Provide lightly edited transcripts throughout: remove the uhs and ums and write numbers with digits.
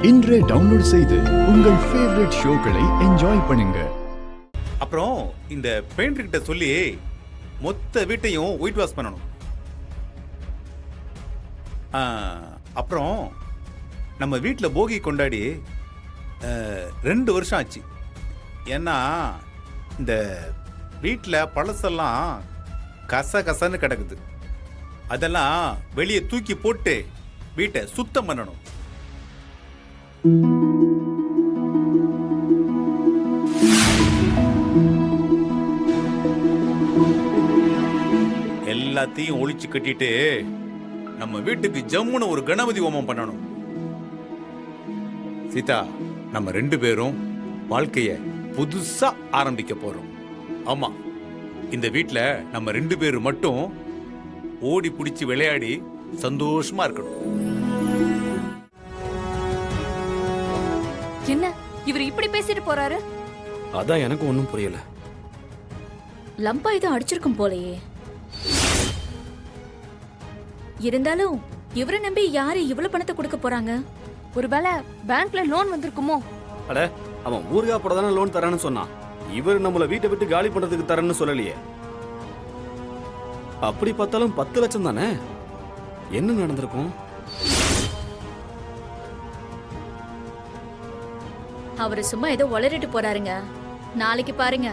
இன்றே டவுன்லோட் செய்து உங்கள் ஃபேவரட் ஷோக்களை என்ஜாய் பண்ணுங்க. அப்புறம் இந்த பெயிண்டர் கிட்ட சொல்லி மொத்த வீட்டையும் ஒயிட் வாஷ் பண்ணணும். அப்புறம் நம்ம வீட்டில் போகி கொண்டாடி 2 வருஷம் ஆச்சு. ஏன்னா இந்த வீட்டில் பழசெல்லாம் கசன்னு கிடக்குது. அதெல்லாம் வெளியே தூக்கி போட்டு வீட்டை சுத்தம் பண்ணணும். எல்லாத்தையும் ஒளிச்சு கட்டிட்டு நம்ம வீட்டுக்கு ஜம்முன்னு ஒரு கணபதி ஹோமம் பண்ணணும். சீதா, நம்ம 2 பேரும் வாழ்க்கைய புதுசா ஆரம்பிக்க போறோம். ஆமா, இந்த வீட்ல நம்ம 2 பேரும் மட்டும் ஓடி பிடிச்சு விளையாடி சந்தோஷமா இருக்கணும். என்ன இவர் இப்படி பேசிட்டு போறாரு? அதான் எனக்கு ஒண்ணும் புரியல. லம்பா ஏதோ அடிச்சிருக்கும் போலயே. இருந்தாலும் இவரை நம்பி யாரு இவ்வளவு பணத்தை கொடுக்க போறாங்க? ஒருவேளை பேங்க்ல லோன் வந்திருக்குமோ? அட, அவன் ஊர்கா போட தானே லோன் தரான்னு சொன்னான். இவர் நம்மள வீட்டை விட்டு காலி பண்றதுக்கு தரேன்னு சொல்லலையே. அப்படி பார்த்தாலும் 10 லட்சம் தானே. என்ன நடந்திருக்கும்? அவரு சும்மா ஏதோ உளறிட்டு போறாருங்க. நாளைக்கு பாருங்க,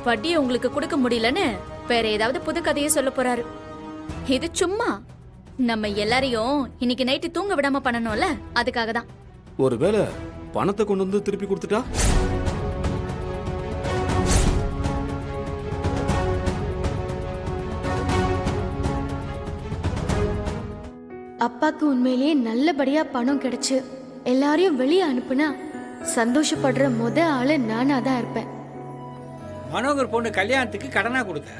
வட்டியை உங்களுக்கு கொடுக்க முடியலன்னு வேற ஏதாவது புது கதையை சொல்ல போறாரு. இது சும்மா நம்ம எல்லாரையும் இன்னைக்கு நைட்டு தூங்க விடாம பண்ணணும்ல, அதுக்காக தான். ஒருவேளை பணத்தை கொண்டு வந்து திருப்பி கொடுத்துட்டா? அப்பாக்கு உண்மையிலேயே நல்லபடியா பணம் கிடைச்சு எல்லாரையும் வெளியே அனுப்புனா சந்தோஷப்படுற ஆளு நானா தான் இருப்பேன். மனோகர் பொண்ணு கல்யாணத்துக்கு கடனா கொடுத்த,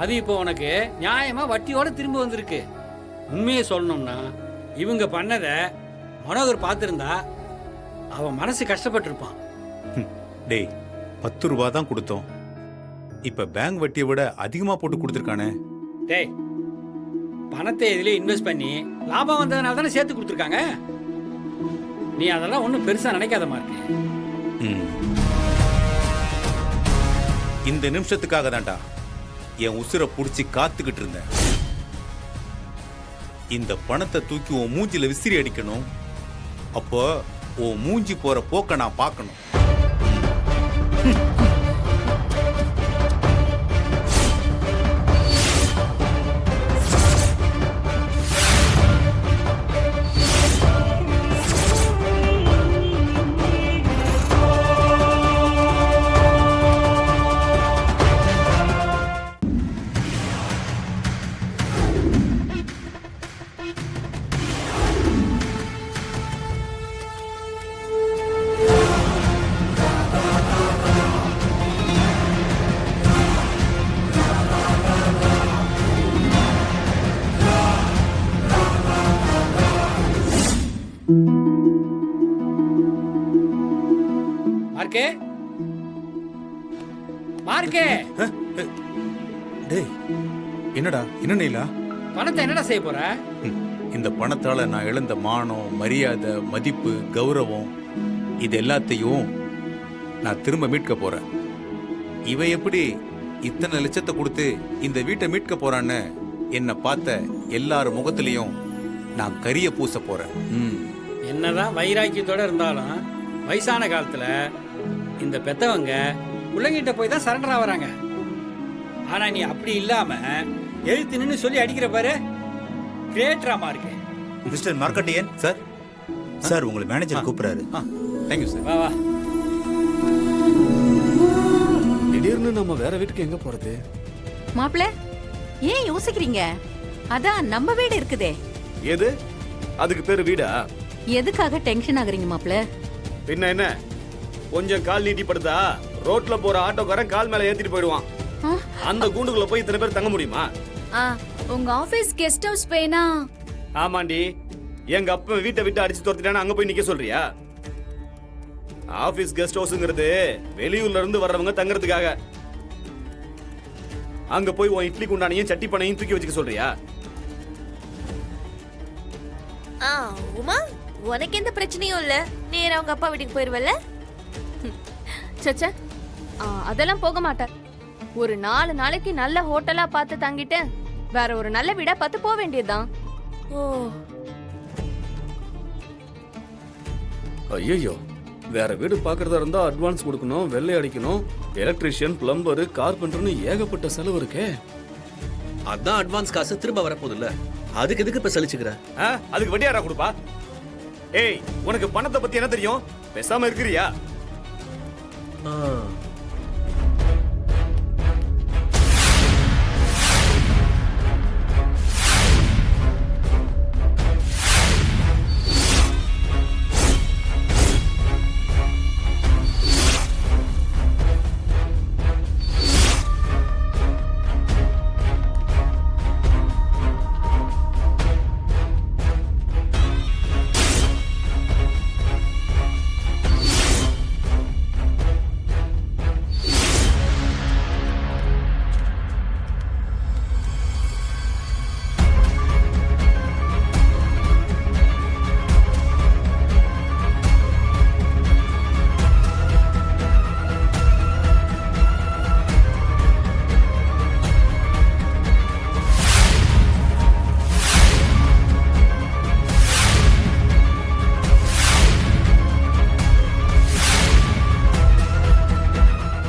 அது இப்போ உனக்கு நியாயமா வட்டியோட திரும்ப வந்திருக்கு. உண்மையை சொல்லணும்னா இவங்க பண்ணத மனோகர் பார்த்திருந்தா அவன் மனசு கஷ்டப்பட்டிருப்பான். டேய், 10 ரூபா தான் கொடுத்தோம். இப்ப பேங்க் வட்டியை விட அதிகமா போட்டு கொடுத்துருக்கானே. டேய், பணத்தை இதிலே இன்வெஸ்ட் பண்ணி லாபம் வந்ததுனால தானே சேர்த்து கொடுத்துருக்காங்க. நீ அதெல்லாம் ஒன்றும் பெருசா நினைக்காதமா இருக்கு. இந்த நிமிஷத்துக்காக தான்டா என் உசுரை புடிச்சு காத்துக்கிட்டு இருந்தேன். இந்த பணத்தை தூக்கி உன் மூஞ்சில விசிறி அடிக்கணும். அப்போ உன் மூஞ்சி போற போக்க நான் பார்க்கணும். மார்க்கே, மார்க்கே. டேய், என்னடா, என்ன நீலா? பணத்தை என்னடா செய்ய போற? இந்த பணத்தால நான் இழந்த மானம், மரியாதை, மதிப்பு, கௌரவம், இது எல்லாத்தையும் நான் திரும்ப மீட்க போறேன். இவன் எப்படி இத்தனை லட்சத்தை கொடுத்து இந்த வீட்டை மீட்க போறான்னு என்னை பார்த்த எல்லார் முகத்திலையும் நான் கரிய பூச போறேன். என்னதான் வைராக்கியத்தோட இருந்தாலும் வயசான காலத்துல இந்த பெத்தவங்க பிள்ளைங்கிட்ட போய் தான் சரண்டர் ஆகுறாங்க. ஆனா நீ அப்படி இல்லாம எழுத்து நின்னு சொல்லி அடிக்கிற பாரு, கிரேட்டராமா இருக்கு. மிஸ்டர் மார்க்கண்டியன் சார், சார் உங்களை மேனேஜர் கூப்பிடுறாரு. Thank you sir. வா வா. திடீர்னு நம்ம வேற வீட்டுக்கு எங்க போறது? மாப்பிள்ள, ஏன் யோசிக்கிறீங்க? அதான் நம்ம வீடு இருக்குதே. எது? அதுக்கு பேரு வீடா? எதுக்காக டென்ஷன் ஆகுறீங்க மாப்பிள்ள? பின்ன என்ன, கொஞ்சம் கால் நீட்டி படுத்தா ரோட்ல போற ஆட்டோக்காரன் கால் மேல ஏத்திட்டு போயிடுவான். அந்த கூண்டுக்குள்ள போய் இத்தனை பேர் தங்க முடியுமா? உங்க ஆபீஸ் கெஸ்ட் ஹவுஸ் பேனா? ஆமாண்டி, எங்க அப்பா வீட்டை விட்டு அடிச்சு துரத்திட்டான்னு அங்க போய் நிக்க சொல்றியா? ஆபீஸ் கெஸ்ட் ஹவுஸ்ங்கிறது வெளியூர்ல இருந்து வர்றவங்க தங்கறதுக்காக. அங்க போய் உன் இட்லி குண்டானையும் சட்டி பனையும் தூக்கி வச்சுக்க சொல்றியா? உமா, உனக்கு எந்த பிரச்சனையும் இல்ல, நேரா அவங்க அப்பா வீட்டுக்கு போயிருவல்ல? சச்சா அதெல்லாம் போக மாட்டேன். ஒரு 4 நாளைக்கு நல்ல ஹோட்டலா பார்த்து தங்கிட்டு வேற ஒரு நல்ல வீடா பார்த்து போக வேண்டியதுதான். ஓ, ஐயோ, வேற வீடு பாக்குறதா இருந்தா அட்வான்ஸ் கொடுக்கணும், வெள்ளை அடிக்கணும், எலக்ட்ரிஷியன், பிளம்பர், கார்பெண்டர்னு ஏகப்பட்ட செலவு இருக்கே. அதான் அட்வான்ஸ் காசு திரும்ப வரப்போகுது இல்ல, அதுக்கு எதுக்கு இப்ப சலிச்சுக்கிற? அதுக்கு வட்டி யாரா கொடுப்பா? ஏய், உனக்கு பணத்தை பத்தி என்ன தெரியும்? பேசாம இருக்கிறியா?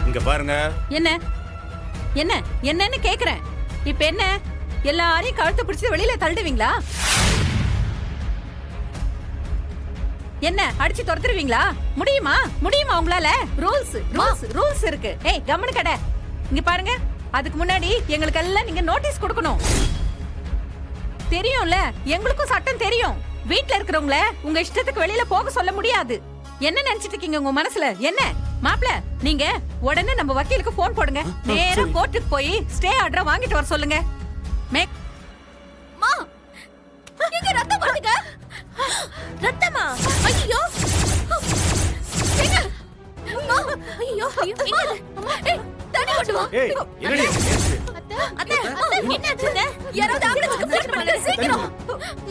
இங்க பாருங்க. என்ன என்ன என்னன்னு கேக்குறேன். இப்ப என்ன எல்லாரையும் கழுத்து பிடிச்சு வெளியில தள்ளுவீங்களா? என்ன அடிச்சு துரத்துருவீங்களா? முடியுமா முடியுமா உங்களால? ரூல்ஸ் ரூல்ஸ் ரூல்ஸ் இருக்கு. ஏய் கம்மனு கடை, இங்க பாருங்க. அதுக்கு முன்னாடி எங்களுக்கு எல்லாம் நீங்க நோட்டீஸ் கொடுக்கணும். தெரியும்ல, எங்களுக்கும் சட்டம் தெரியும். வீட்ல இருக்கிறவங்கள உங்க இஷ்டத்துக்கு வெளியில போக சொல்ல முடியாது. என்ன நினைச்சிட்டு இருக்கீங்க உங்க மனசுல? என்ன மாப்ள, நீங்க உடனே நம்ம வக்கீலுக்கு போன் போடுங்க. நேரா கோர்ட்டுக்கு போய் ஸ்டே ஆர்டர் வாங்கிட்டு வர சொல்லுங்க. மா, எங்க ரத்தம் வருதுங்க? ரத்தமா? ஐயோ, மா, ஐயோ, எங்க? ஏய், தண்ணி கொண்டு வா. ஏய், என்னடி? அத்தை, என்னாச்சுங்க? யாராவது ஆம்புலன்ஸ்க்கு ஃபோன் பண்ணுங்க சீக்கிரம்.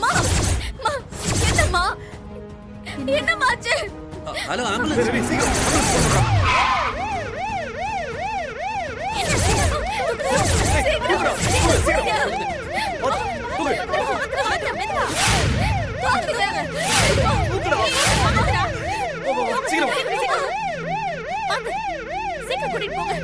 மா, மா, என்னம்மா? என்னமாச்சு? Hello ambulance. சரி, சீக்கிரம். சீக்கிரம் கூட்டிட்டு போங்க.